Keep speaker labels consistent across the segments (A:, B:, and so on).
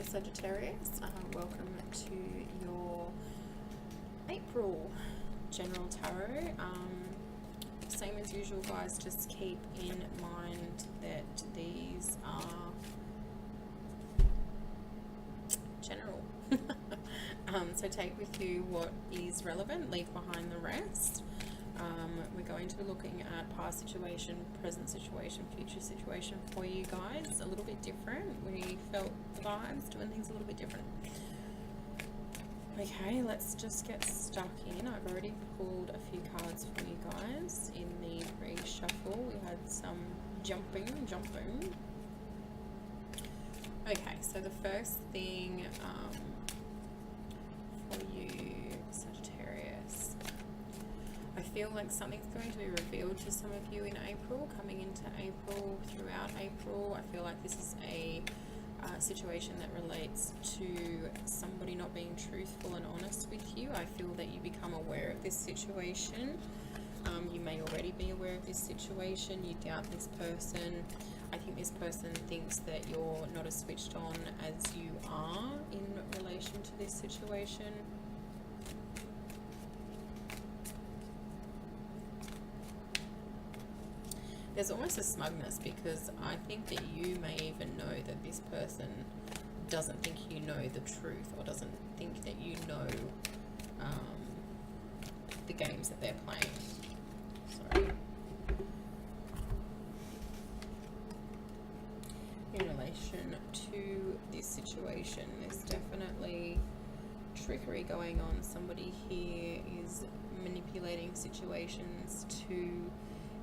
A: Sagittarius. Welcome to your April general tarot. Same as usual, guys, just keep in mind that these are general. So take with you what is relevant, leave behind the rest. We're going to be looking at past situation, present situation, future situation for you guys. A little bit different. We felt the vibes doing things a little bit different. Okay, let's just get stuck in. I've already pulled a few cards for you guys in the pre-shuffle. We had some jumping. Okay, so the first thing for you, Sagittarius, I feel like something's going to be revealed to some of you in April, coming into April, throughout April. I feel like this is a situation that relates to somebody not being truthful and honest with you. I feel that you become aware of this situation. You may already be aware of this situation. You doubt this person. I think this person thinks that you're not as switched on as you are in relation to this situation. There's almost a smugness, because I think that you may even know that this person doesn't think you know the truth, or doesn't think that you know the games that they're playing. Sorry. In relation to this situation, there's definitely trickery going on. Somebody here is manipulating situations to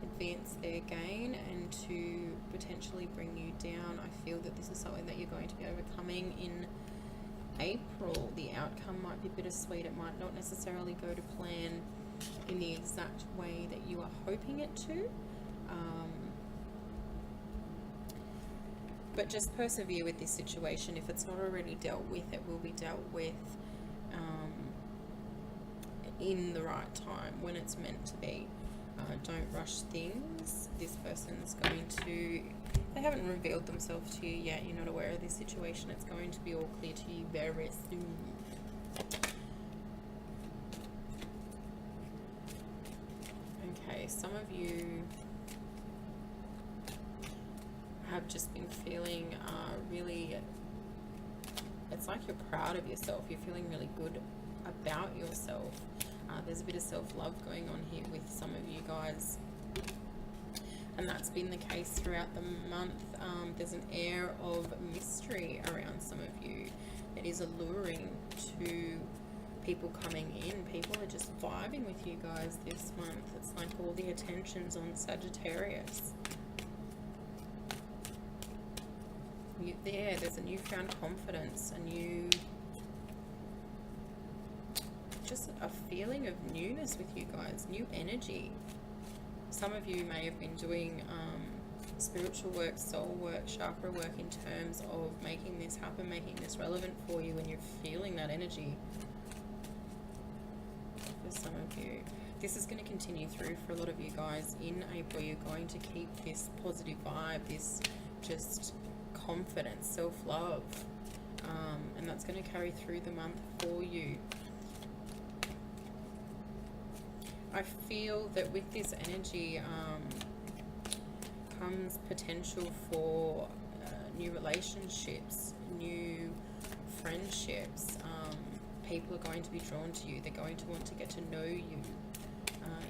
A: advance their gain and to potentially bring you down. I feel that this is something that you're going to be overcoming in April. The outcome might be bittersweet. It might not necessarily go to plan in the exact way that you are hoping it to. But just persevere with this situation. If it's not already dealt with, it will be dealt with in the right time, when it's meant to be. Don't rush things. This person's going to, they haven't revealed themselves to you yet, you're not aware of this situation, it's going to be all clear to you very soon. Okay, some of you have just been feeling really, it's like you're proud of yourself, you're feeling really good about yourself. There's a bit of self-love going on here with some of you guys, and that's been the case throughout the month. There's an air of mystery around some of you that is alluring to people coming in. People are just vibing with you guys this month. It's like all the attention's on Sagittarius. There's a newfound confidence, just a feeling of newness with you guys, new energy. Some of you may have been doing spiritual work, soul work, chakra work in terms of making this happen, making this relevant for you, and you're feeling that energy. For some of you, this is going to continue through for a lot of you guys in April. You're going to keep this positive vibe, this just confidence, self-love, and that's going to carry through the month for you. I feel that with this energy comes potential for new relationships, new friendships. People are going to be drawn to you. They're going to want to get to know you.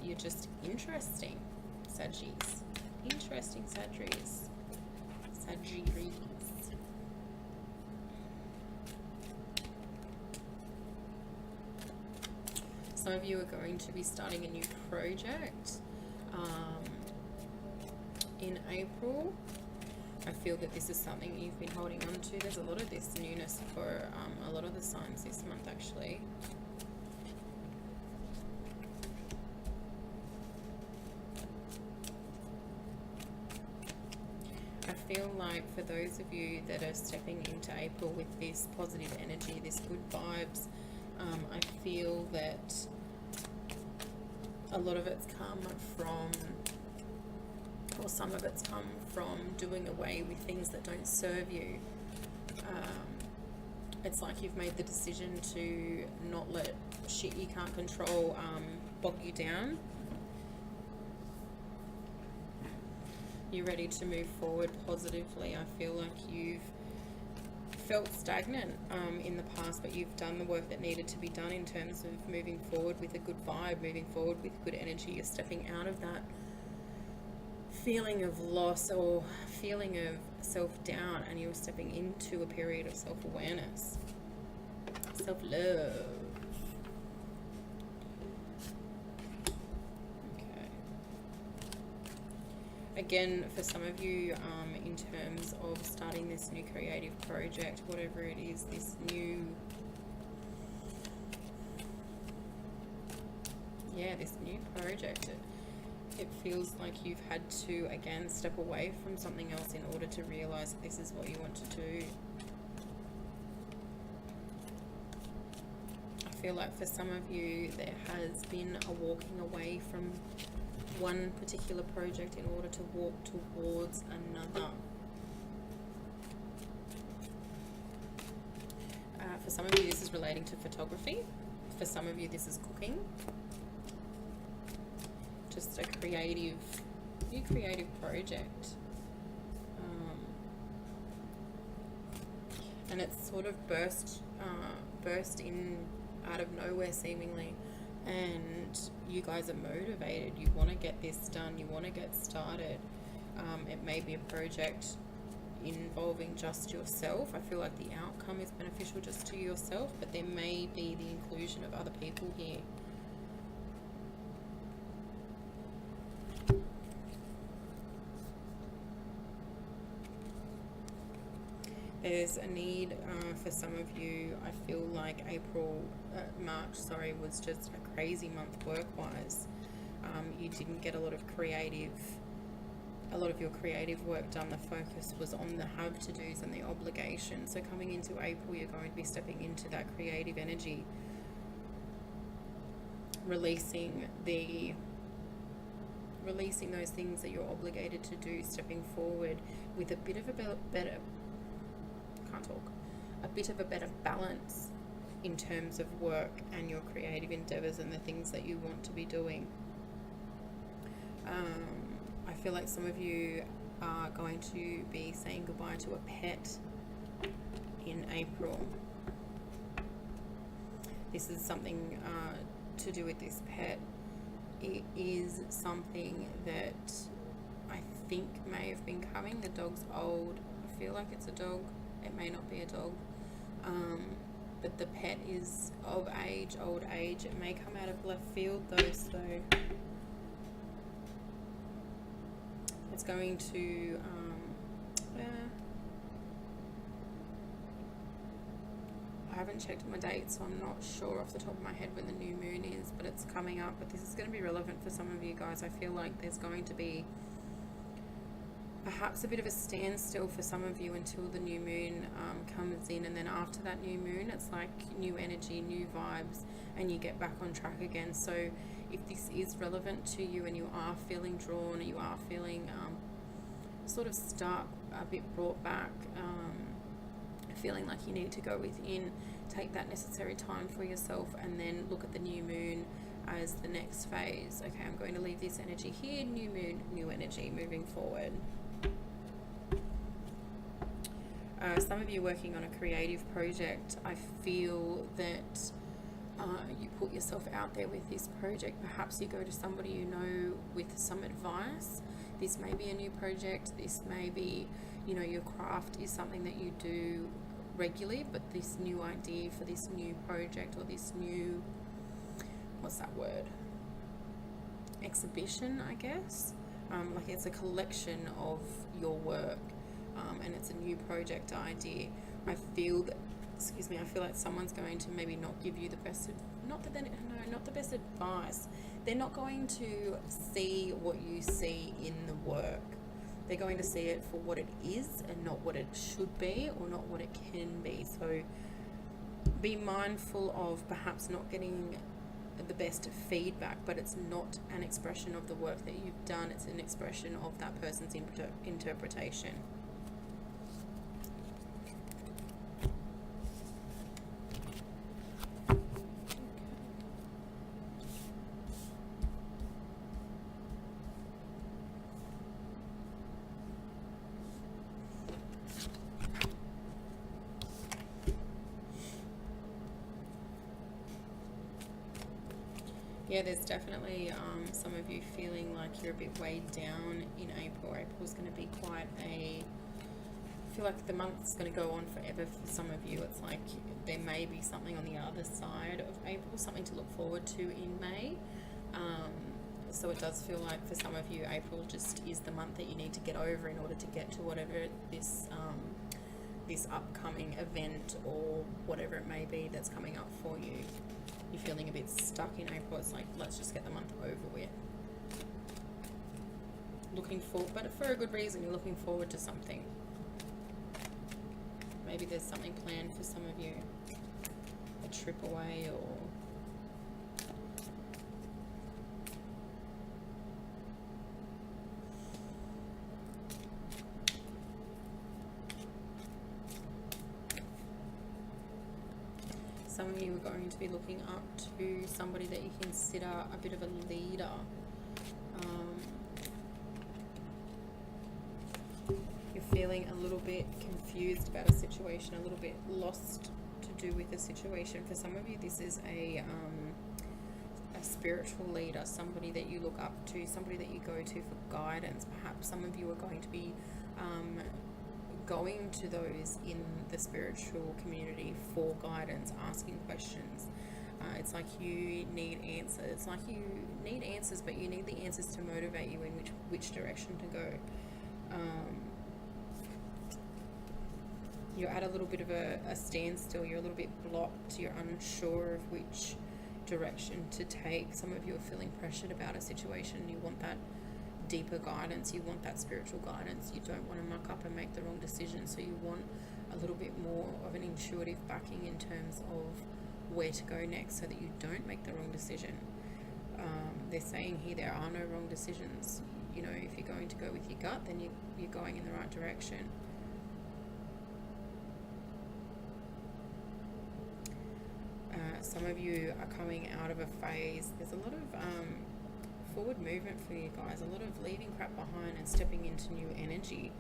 A: You're just interesting, Saggies. Interesting, Sagittarius. Sagittarius. Some of you are going to be starting a new project in April. I feel that this is something you've been holding on to. There's a lot of this newness for a lot of the signs this month, actually. I feel like for those of you that are stepping into April with this positive energy, this good vibes, I feel that a lot of it's come from, or some of it's come from doing away with things that don't serve you. it's like you've made the decision to not let shit you can't control bog you down. You're ready to move forward positively. I feel like you've felt stagnant in the past, but you've done the work that needed to be done in terms of moving forward with a good vibe, moving forward with good energy. You're stepping out of that feeling of loss or feeling of self-doubt, and you're stepping into a period of self-awareness, self-love. Again, for some of you, in terms of starting this new creative project, whatever it is, this new, this new project, it feels like you've had to, again, step away from something else in order to realize that this is what you want to do. I feel like for some of you, there has been a walking away from one particular project in order to walk towards another. For some of you, this is relating to photography. For some of you, this is cooking. Just a new creative project. And it's sort of burst in out of nowhere seemingly. And you guys are motivated, you want to get this done, you want to get started. It may be a project involving just yourself. I feel like the outcome is beneficial just to yourself, but there may be the inclusion of other people here. There's a need for some of you. I feel like March was just a crazy month work-wise. You didn't get a lot of your creative work done. The focus was on the have-to-dos and the obligations. So coming into April, you're going to be stepping into that creative energy, releasing those things that you're obligated to do, stepping forward with a bit of a better balance in terms of work and your creative endeavors and the things that you want to be doing. I feel like some of you are going to be saying goodbye to a pet in April. This is something to do with this pet. It is something that I think may have been coming. The dog's old. I feel like it's a dog. It may not be a dog, but the pet is of age, old age. It may come out of left field though, so it's going to, I haven't checked my date, so I'm not sure off the top of my head when the new moon is, but it's coming up. But this is going to be relevant for some of you guys. I feel like there's going to be perhaps a bit of a standstill for some of you until the new moon comes in, and then after that new moon, it's like new energy, new vibes, and you get back on track again. So if this is relevant to you and you are feeling drawn, or you are feeling sort of stuck, a bit brought back, feeling like you need to go within, take that necessary time for yourself, and then look at the new moon as the next phase. Okay, I'm going to leave this energy here, new moon, new energy, moving forward. Some of you working on a creative project, I feel that you put yourself out there with this project. Perhaps you go to somebody you know with some advice. This may be a new project. This may be, your craft is something that you do regularly, but this new idea for this new project, or this new, what's that word? Exhibition, I guess. Like it's a collection of your work. And it's a new project idea. I feel like someone's going to maybe not give you the best, not the best advice. They're not going to see what you see in the work. They're going to see it for what it is and not what it should be, or not what it can be. So be mindful of perhaps not getting the best feedback, but it's not an expression of the work that you've done. It's an expression of that person's interpretation. Yeah, there's definitely some of you feeling like you're a bit weighed down in April. April's going to be quite a... I feel like the month's going to go on forever for some of you. It's like there may be something on the other side of April, something to look forward to in May. So it does feel like for some of you, April just is the month that you need to get over in order to get to whatever this this upcoming event or whatever it may be that's coming up for you. You're feeling a bit stuck in April. It's like, let's just get the month over with. Looking forward, but for a good reason, you're looking forward to something. Maybe there's something planned for some of you. A trip away or... Some of you are going to be looking up to somebody that you consider a bit of a leader. You're feeling a little bit confused about a situation, a little bit lost to do with a situation. For some of you, this is a spiritual leader, somebody that you look up to, somebody that you go to for guidance. Perhaps some of you are going to be going to those in the spiritual community for guidance, asking questions. It's like you need answers. It's like you need answers, but you need the answers to motivate you in which direction to go. You're at a little bit of a standstill. You're a little bit blocked. You're unsure of which direction to take. Some of you are feeling pressured about a situation. You want that deeper guidance. You want that spiritual guidance. You don't want to muck up and make the wrong decision. So you want a little bit more of an intuitive backing in terms of where to go next so that you don't make the wrong decision. They're saying here there are no wrong decisions. You know, if you're going to go with your gut, then you're going in the right direction. Some of you are coming out of a phase. There's a lot of forward movement for you guys, a lot of leaving crap behind and stepping into new energy.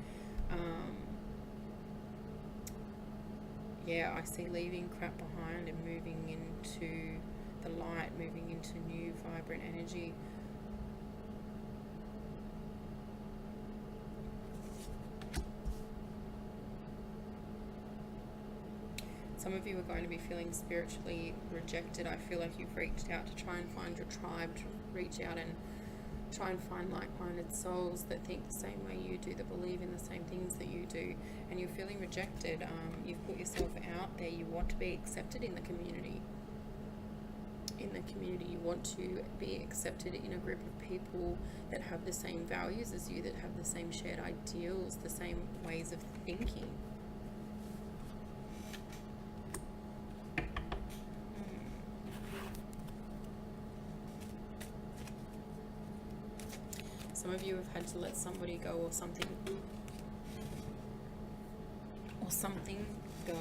A: Yeah, I see leaving crap behind and moving into the light, moving into new vibrant energy. Some of you are going to be feeling spiritually rejected. I feel like you've reached out to try and find your tribe, to reach out and try and find like-minded souls that think the same way you do, that believe in the same things that you do, and you're feeling rejected. You've put yourself out there. You want to be accepted in the community. You want to be accepted in a group of people that have the same values as you, that have the same shared ideals, the same ways of thinking. Some of you have had to let somebody go or something go.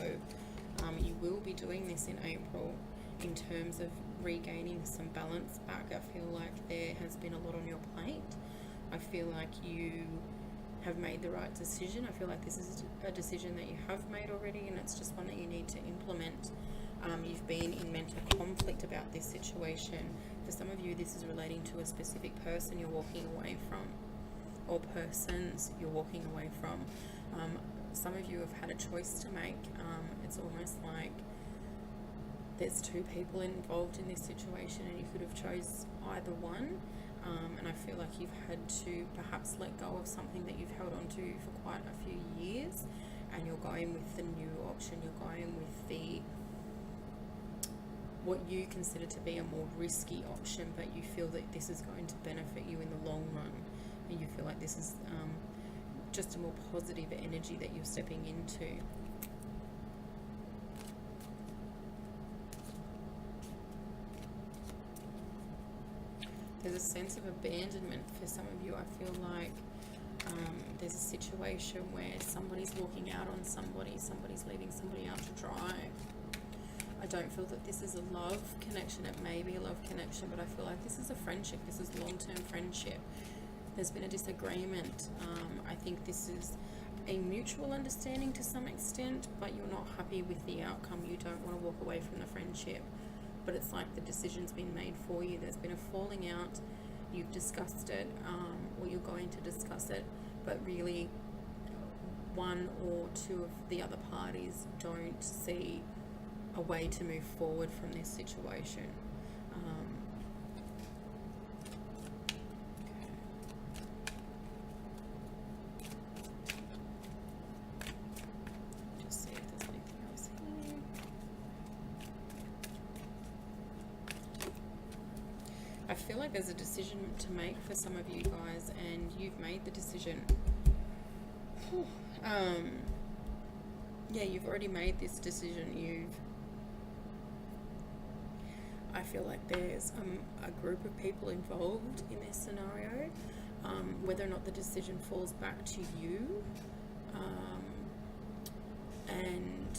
A: You will be doing this in April in terms of regaining some balance back. I feel like there has been a lot on your plate. I feel like you have made the right decision. I feel like this is a decision that you have made already, and it's just one that you need to implement. You've been in mental conflict about this situation. For some of you, this is relating to a specific person you're walking away from, or persons you're walking away from. Some of you have had a choice to make. It's almost like there's two people involved in this situation, and you could have chose either one. And I feel like you've had to perhaps let go of something that you've held on to for quite a few years, and you're going with the new option. You're going with the what you consider to be a more risky option, but you feel that this is going to benefit you in the long run, and you feel like this is just a more positive energy that you're stepping into. There's a sense of abandonment for some of you. I feel like there's a situation where somebody's walking out on somebody, somebody's leaving somebody out to dry. I don't feel that this is a love connection. It may be a love connection, but I feel like this is a friendship. This is long-term friendship. There's been a disagreement. I think this is a mutual understanding to some extent, but you're not happy with the outcome. You don't want to walk away from the friendship. but it's like the decision's been made for you. There's been a falling out, you've discussed it, or you're going to discuss it, but really one or two of the other parties don't see a way to move forward from this situation. Just see if there's anything else here. I feel like there's a decision to make for some of you guys, and you've made the decision. Yeah, you've already made this decision. I feel like there's a group of people involved in this scenario, whether or not the decision falls back to you, and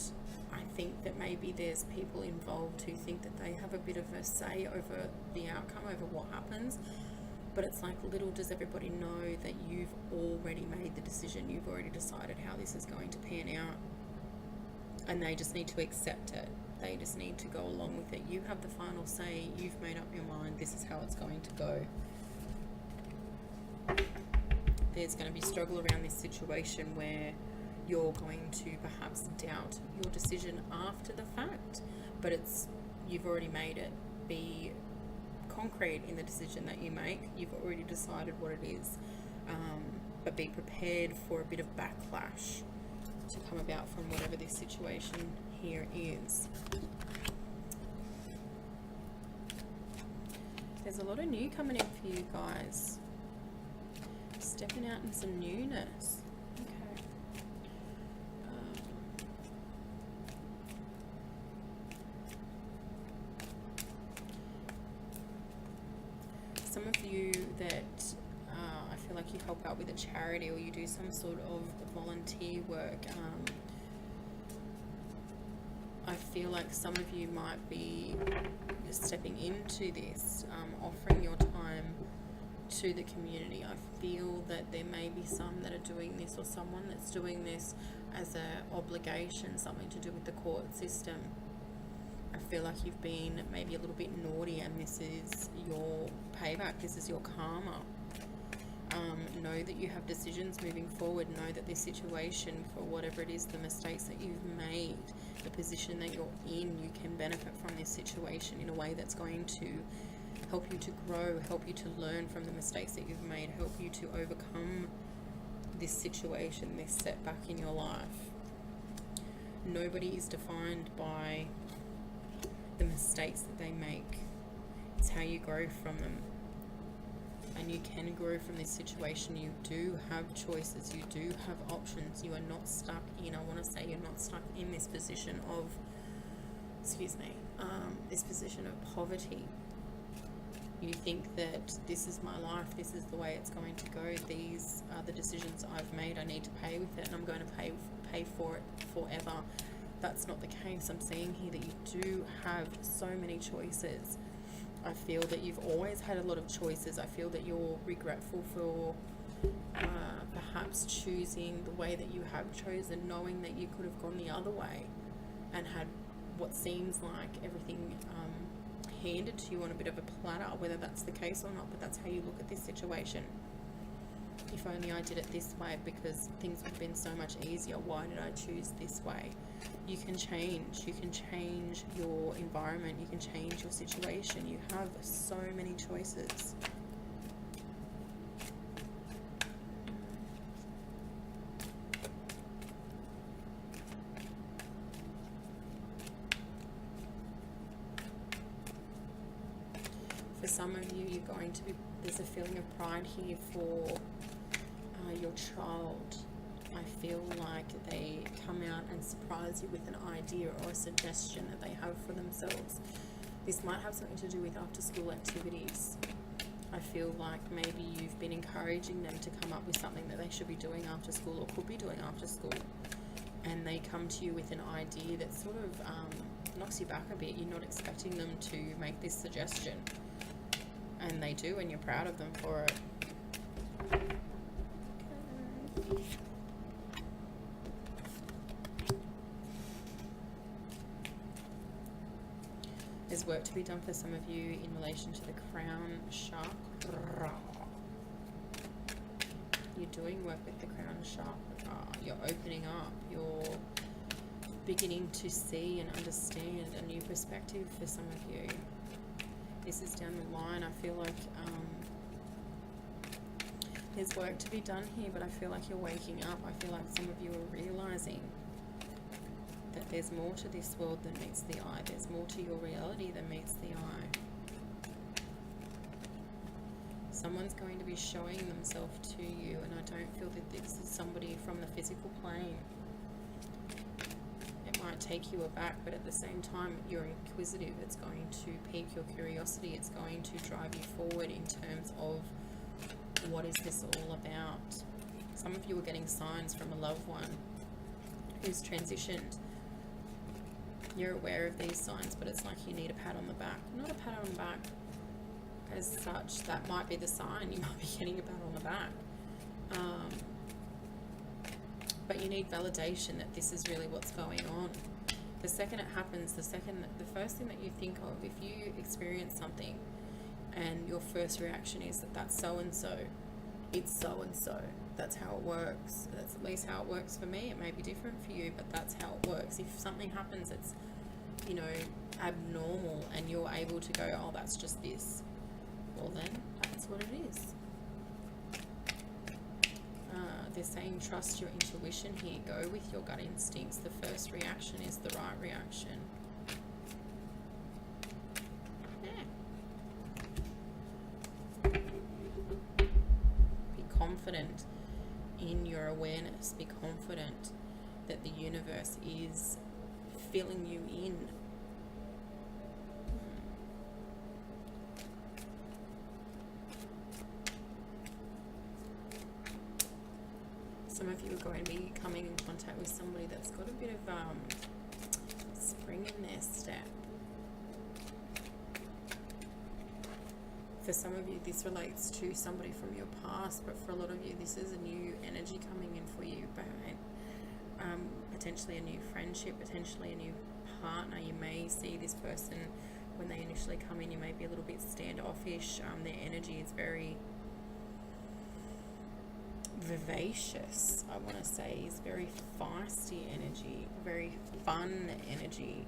A: I think that maybe there's people involved who think that they have a bit of a say over the outcome, over what happens. But it's like, little does everybody know that you've already made the decision. You've already decided how this is going to pan out. And they just need to accept it. They just need to go along with it. You have the final say. You've made up your mind. This is how it's going to go. There's going to be struggle around this situation where you're going to perhaps doubt your decision after the fact. But you've already made it. Be concrete in the decision that you make. You've already decided what it is, but be prepared for a bit of backlash to come about from whatever this situation here is. There's a lot of new coming in for you guys. Stepping out in some newness. Okay. Some of you that I feel like you help out with a charity, or you do some sort of volunteer work. I feel like some of you might be stepping into this, offering your time to the community. I feel that there may be some that are doing this, or someone that's doing this as an obligation, something to do with the court system. I feel like you've been maybe a little bit naughty, and this is your payback, this is your karma. Know that you have decisions moving forward. Know that this situation, for whatever it is, the mistakes that you've made, the position that you're in, you can benefit from this situation in a way that's going to help you to grow, help you to learn from the mistakes that you've made, help you to overcome this situation, this setback in your life. Nobody is defined by the mistakes that they make. It's how you grow from them. And you can grow from this situation. You do have choices. You do have options. You are not stuck in, I want to say, you're not stuck in this position of, this position of poverty. You think that this is my life, this is the way it's going to go, these are the decisions I've made, I need to pay with it, and I'm going to pay for it forever. That's not the case. I'm seeing here that you do have so many choices. I feel that you've always had a lot of choices. I feel that you're regretful for perhaps choosing the way that you have chosen, knowing that you could have gone the other way and had what seems like everything handed to you on a bit of a platter, whether that's the case or not, but that's how you look at this situation. If only I did it this way, because things would have been so much easier. Why did I choose this way? You can change. You can change your environment. You can change your situation. You have so many choices. For some of you, you're going to be, there's a feeling of pride here for your child. I feel like they come out and surprise you with an idea or a suggestion that they have for themselves. This might have something to do with after school activities. I feel like maybe you've been encouraging them to come up with something that they should be doing after school, or could be doing after school, and they come to you with an idea that sort of knocks you back a bit. You're not expecting them to make this suggestion, and they do, and you're proud of them for it. There's There's work to be done for some of you in relation to the crown chakra. You're doing work with the crown chakra. You're opening up. You're beginning to see and understand a new perspective for some of you. This is down the line. I feel like there's work to be done here, but I feel like you're waking up. I feel like some of you are realizing that there's more to this world than meets the eye. There's more to your reality than meets the eye. Someone's going to be showing themselves to you, and I don't feel that this is somebody from the physical plane. It might take you aback, but at the same time, you're inquisitive. It's going to pique your curiosity. It's going to drive you forward in terms of what is this all about. Some of you are getting signs from a loved one who's transitioned. You're aware of these signs, but it's like you need a pat on the back. Not a pat on the back as such. That might be the sign. You might be getting a pat on the back. But you need validation that this is really what's going on. The second it happens, the first thing that you think of, if you experience something and your first reaction is that that's so-and-so, it's so-and-so. That's how it works. That's at least how it works for me. It may be different for you, but that's how it works. If something happens that's, you know, abnormal, and you're able to go, oh, that's just this, well then, that's what it is. They're saying trust your intuition here. Go with your gut instincts. The first reaction is the right reaction. Be confident in your awareness. Be confident that the universe is filling you in. Some of you are going to be coming in contact with somebody that's got a bit of spring in their step. For some of you, this relates to somebody from your past, but for a lot of you, this is a new energy coming in for you. But potentially a new friendship, potentially a new partner. You may see this person when they initially come in. You may be a little bit standoffish. Their energy is very vivacious, I want to say, is very feisty energy, very fun energy,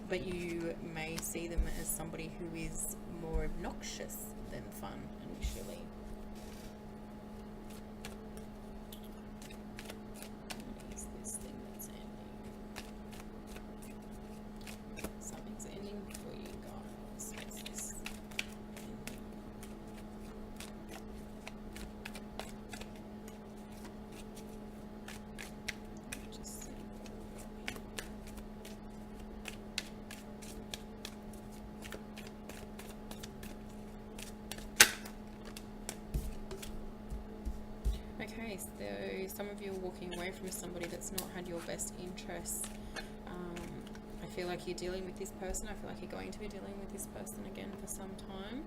A: but you may see them as somebody who is more obnoxious than fun initially. What is this thing that's ending? Something's ending for you guys. What's this? Okay, so some of you are walking away from somebody that's not had your best interests. I feel like you're dealing with this person. I feel like you're going to be dealing with this person again for some time.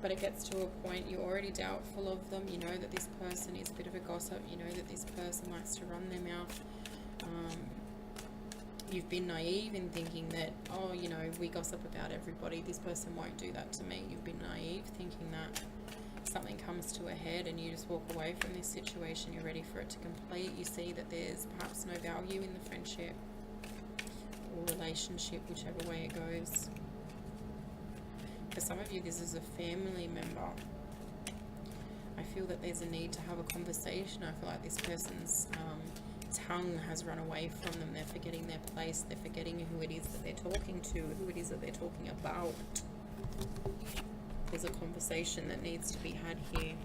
A: But it gets to a point you're already doubtful of them. You know that this person is a bit of a gossip. You know that this person likes to run their mouth. You've been naive in thinking that, oh, you know, we gossip about everybody. This person won't do that to me. You've been naive thinking that something comes to a head and you just walk away from this situation. You're ready for it to complete. You see that there's perhaps no value in the friendship or relationship, whichever way it goes. For some of you, this is a family member. I feel that there's a need to have a conversation. I feel like this person's tongue has run away from them. They're forgetting their place. They're forgetting who it is that they're talking to, who it is that they're talking about. There's a conversation that needs to be had here.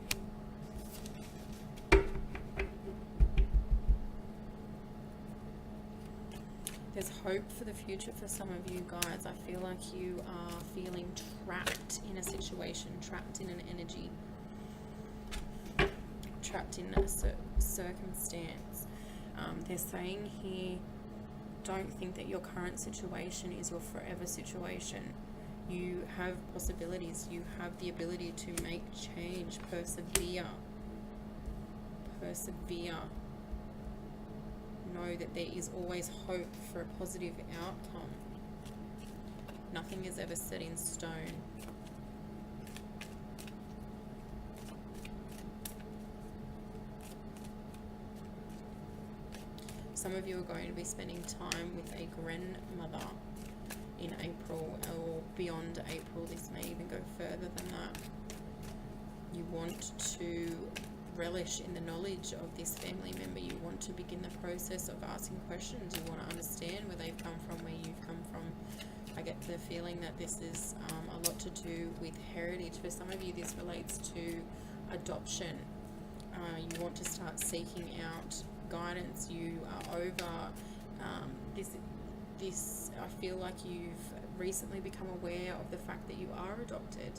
A: There's hope for the future for some of you guys. I feel like you are feeling trapped in a situation, trapped in an energy, trapped in a circumstance. They're saying here, don't think that your current situation is your forever situation. You have possibilities. You have the ability to make change. Persevere. Persevere. Know that there is always hope for a positive outcome. Nothing is ever set in stone. Some of you are going to be spending time with a grandmother in April, or beyond April. This may even go further than that. You want to relish in the knowledge of this family member. You want to begin the process of asking questions. You want to understand where they've come from, where you've come from. I get the feeling that this is a lot to do with heritage. For some of you, this relates to adoption. You want to start seeking out guidance. You are over this. I feel like you've recently become aware of the fact that you are adopted,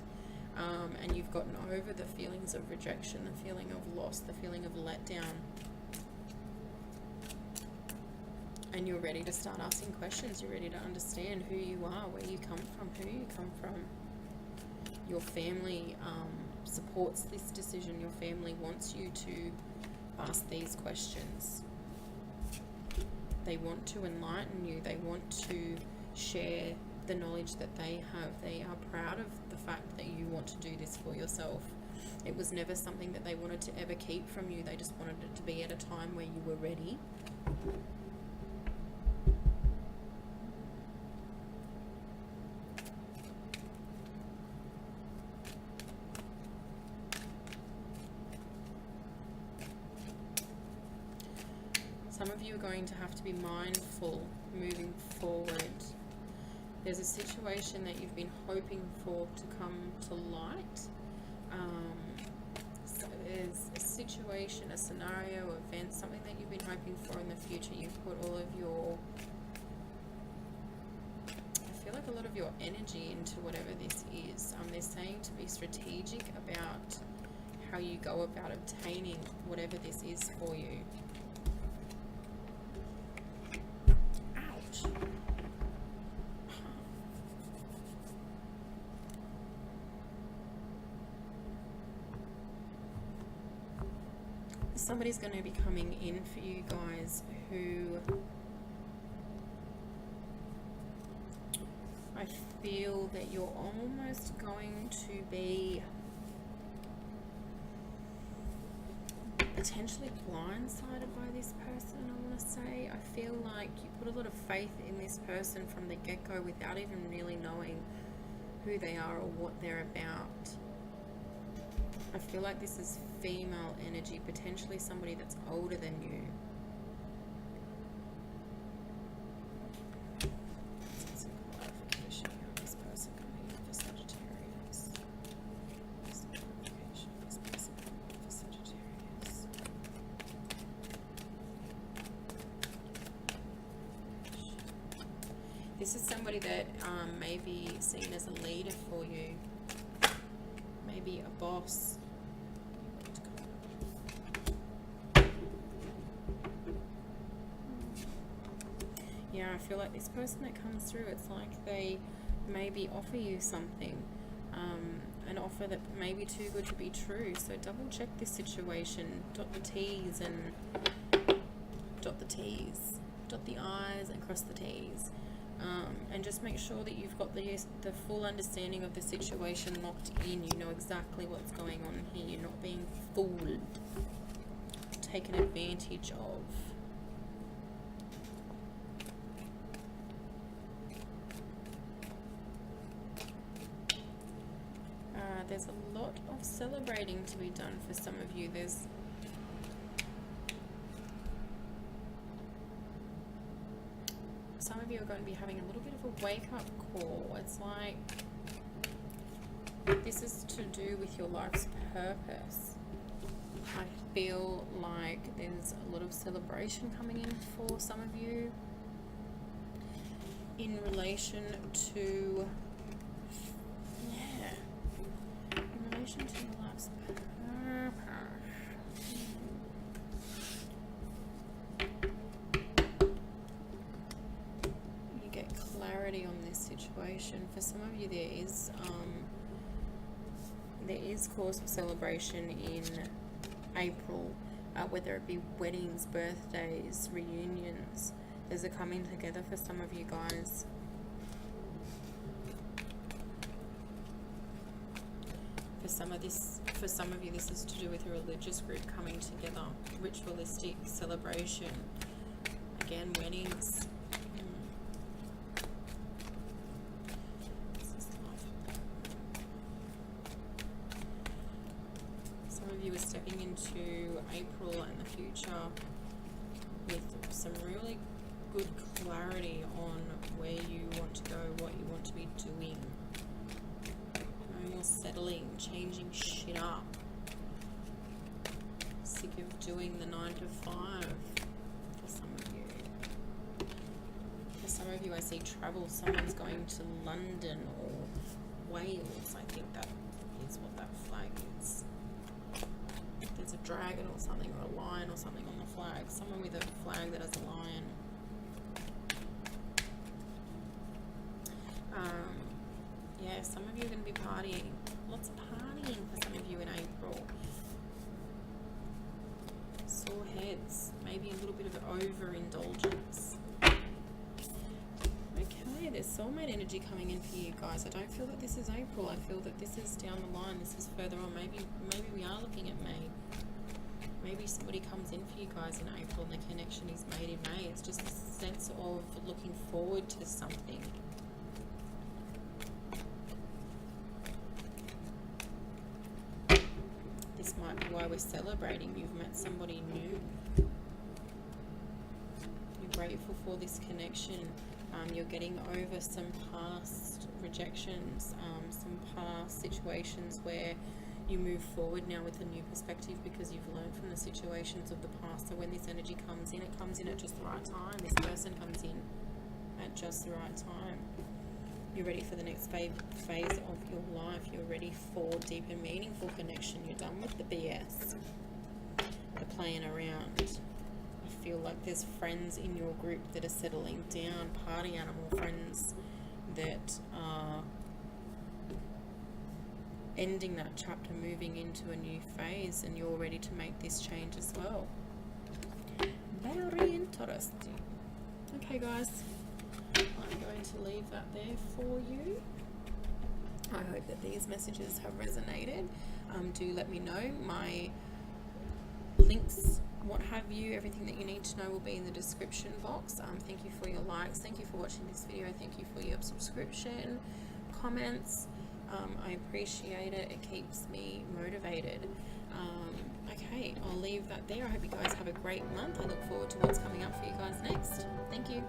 A: and you've gotten over the feelings of rejection, the feeling of loss, the feeling of letdown, and you're ready to start asking questions. You're ready to understand who you are, where you come from, who you come from. Your family supports this decision. Your family wants you to ask these questions. They want to enlighten you. They want to share the knowledge that they have. They are proud of the fact that you want to do this for yourself. It was never something that they wanted to ever keep from you. They just wanted it to be at a time where you were ready. Some of you are going to have to be mindful moving forward. There's a situation that you've been hoping for to come to light. So there's a situation, a scenario, event, something that you've been hoping for in the future. You've put all of your, I feel like a lot of your energy into whatever this is. They're saying to be strategic about how you go about obtaining whatever this is for you. Somebody's going to be coming in for you guys who I feel that you're almost going to be potentially blindsided by this person, I want to say. I feel like you put a lot of faith in this person from the get-go without even really knowing who they are or what they're about. I feel like this is female energy, potentially somebody that's older than you. Let's get some clarification here on this person coming in for Sagittarius. Some clarification on this person coming in for Sagittarius. This is somebody that may be seen as a leader for you. Maybe a boss. Yeah, I feel like this person that comes through, it's like they maybe offer you something, an offer that may be too good to be true. So double check this situation, dot the T's and dot the T's, dot the I's and cross the T's, and just make sure that you've got the full understanding of the situation locked in. You know exactly what's going on here. You're not being fooled, taken advantage of. There's a lot of celebrating to be done for some of you. Some of you are going to be having a little bit of a wake-up call. It's like this is to do with your life's purpose. I feel like there's a lot of celebration coming in for some of you in relation to to your life's purpose. You get clarity on this situation. For some of you, there is cause for celebration in April, whether it be weddings, birthdays, reunions. There's a coming together for some of you guys. for some of you, this is to do with a religious group coming together, ritualistic celebration. Again, weddings. Some of you are stepping into April and the future with some really good clarity on where you want to go, what you want to be doing. No more settling, changing shit up. Sick of doing the 9 to 5 for some of you. For some of you, I see travel. Someone's going to London or Wales. I think that is what that flag is. There's a dragon or something, or a lion or something on the flag. Someone with a flag that has a lion. Yeah, some of you are going to be partying. Lots of partying for some of you in April. Sore heads. Maybe a little bit of overindulgence. Okay, there's soulmate energy coming in for you guys. I don't feel that this is April. I feel that this is down the line. This is further on. Maybe we are looking at May. Maybe somebody comes in for you guys in April and the connection is made in May. It's just a sense of looking forward to something. This might be why we're celebrating. You've met somebody new. You're grateful for this connection. You're getting over some past rejections, some past situations where you move forward now with a new perspective because you've learned from the situations of the past. So when this energy comes in, it comes in at just the right time. This person comes in at just the right time. You're ready for the next phase of your life. You're ready for deep and meaningful connection. You're done with the BS, the playing around. I feel like there's friends in your group that are settling down, party animal friends that are ending that chapter, moving into a new phase, and you're ready to make this change as well. Very interesting. Okay, guys. I'm going to leave that there for you. I hope that these messages have resonated. Do let me know. My links, what have you, everything that you need to know will be in the description box. Thank you for your likes. Thank you for watching this video. Thank you for your subscription, comments. I appreciate it. It keeps me motivated. Okay, I'll leave that there. I hope you guys have a great month. I look forward to what's coming up for you guys next. Thank you.